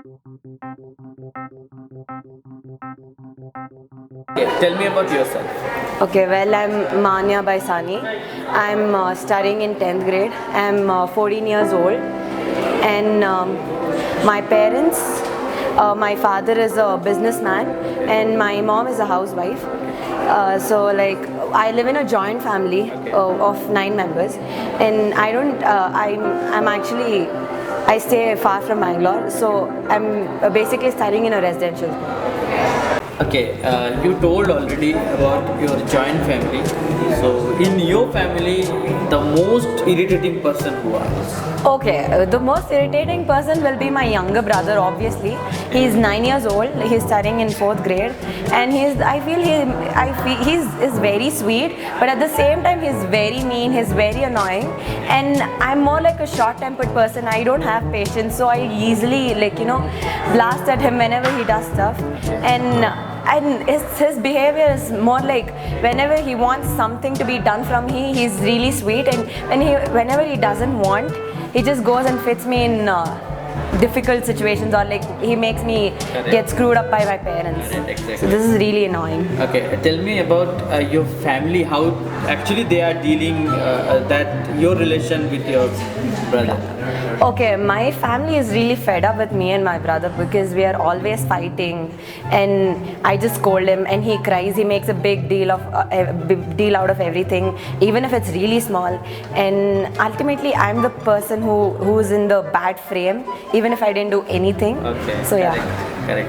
Okay, tell me about yourself. Okay, well, I'm Maanya by Sani. I'm studying in 10th grade. I'm 14 years old. And my parents, my father is a businessman and my mom is a housewife. So, like, I live in a joint family of 9 members. And I don't, I'm actually, I stay far from Bangalore. So, I'm basically studying in a residential school. Okay, you told already about your joint family. So, in your family, the most irritating person who are? Okay, the most irritating person will be my younger brother. Obviously, he's 9 years old. He's studying in 4th grade, and I feel he's very sweet, but at the same time he's very mean. He's very annoying, and I'm more like a short-tempered person. I don't have patience, so I easily blast at him whenever he does stuff, and his behavior is more like whenever he wants something to be done from me, he's really sweet, and whenever he doesn't want, he just goes and fits me in difficult situations, or like he makes me get screwed up by my parents. Exactly. So this is really annoying. Okay, tell me about your family, how actually they are dealing that your relation with your brother. Okay, my family is really fed up with me and my brother because we are always fighting, and I just scold him and he cries. He makes a big deal out of everything, even if it's really small. And ultimately, I'm the person who's in the bad frame, even if I didn't do anything. Okay. So yeah. Correct.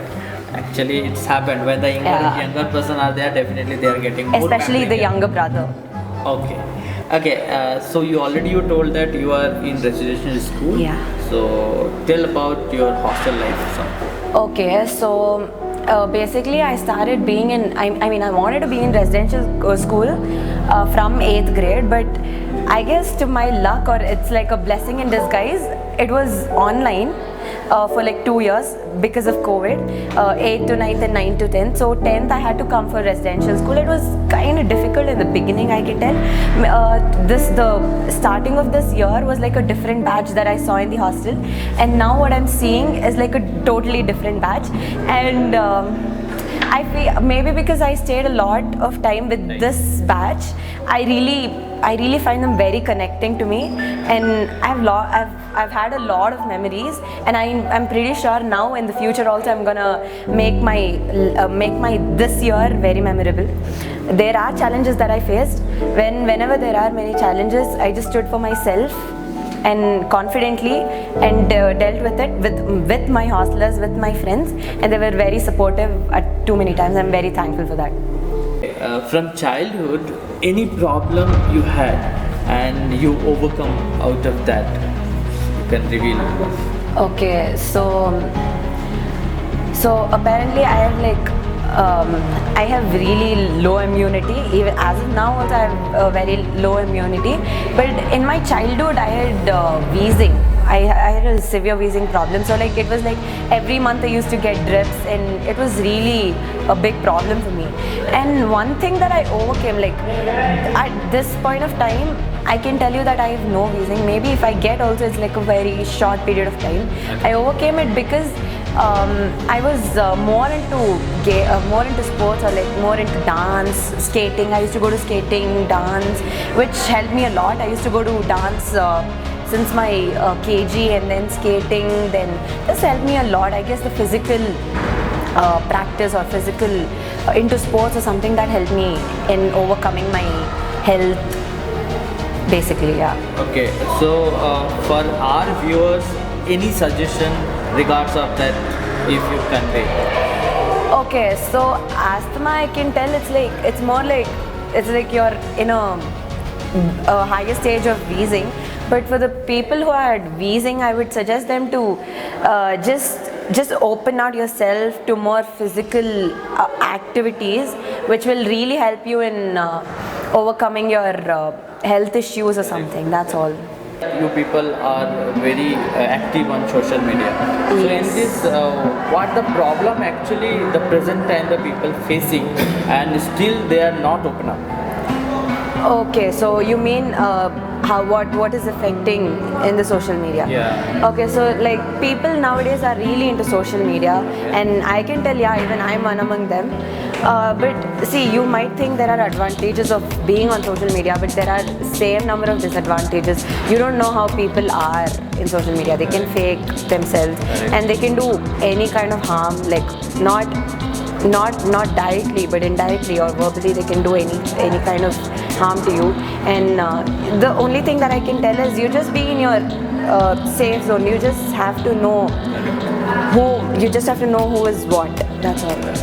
Actually, it's happened when the younger person are there. Definitely, they are getting more. Especially the younger brother. Okay. Okay, so you told that you are in residential school. Yeah. So tell about your hostel life. Okay, so basically I started being in, I wanted to be in residential school from 8th grade, but I guess to my luck, or it's like a blessing in disguise, it was online for like 2 years because of COVID, 8th to 9th and 9th to 10th. So 10th I had to come for residential school. It was kind of difficult in the beginning, I can tell. The starting of this year was like a different batch that I saw in the hostel, and now what I'm seeing is like a totally different batch. And I feel maybe because I stayed a lot of time with this batch, I really find them very connecting to me, and I've had a lot of memories, and I'm pretty sure now in the future also I'm gonna make my this year very memorable. There are challenges that I faced. Whenever there are many challenges, I just stood for myself and confidently and dealt with it with my hostelers, with my friends, and they were very supportive at too many times. I'm very thankful for that. From childhood, any problem you had and you overcome out of that, you can reveal. Okay, so apparently I have really low immunity. Even as of now also I have very low immunity. But in my childhood I had wheezing. I had a severe wheezing problem. So like it was like every month I used to get drips, and it was really a big problem for me. And one thing that I overcame, like at this point of time, I can tell you that I have no wheezing. Maybe if I get also, it's like a very short period of time. I overcame it because I was more into sports, or like more into dance, skating. I used to go to skating, dance, which helped me a lot. I used to go to dance since my KG, and then skating, then this helped me a lot. I guess the physical practice or physical into sports or something that helped me in overcoming my health, basically. Yeah. Okay, so for our viewers, any suggestion regards of that, if you convey? Okay, so asthma, I can tell it's like you're in a higher stage of wheezing. But for the people who are wheezing, I would suggest them to just open out yourself to more physical activities, which will really help you in overcoming your health issues or something. That's all. You people are very active on social media. So in this, what the problem actually the present time the people facing, and still they are not open up? Okay, so you mean what is affecting in the social media. Yeah. Okay, so like people nowadays are really into social media, and I can tell, yeah, even I'm one among them. But see, you might think there are advantages of being on social media, but there are same number of disadvantages. You don't know how people are in social media. They can fake themselves, and they can do any kind of harm, like not directly, but indirectly or verbally. They can do any kind of harm to you. And the only thing that I can tell is you just be in your safe zone. You just have to know who is what. That's all.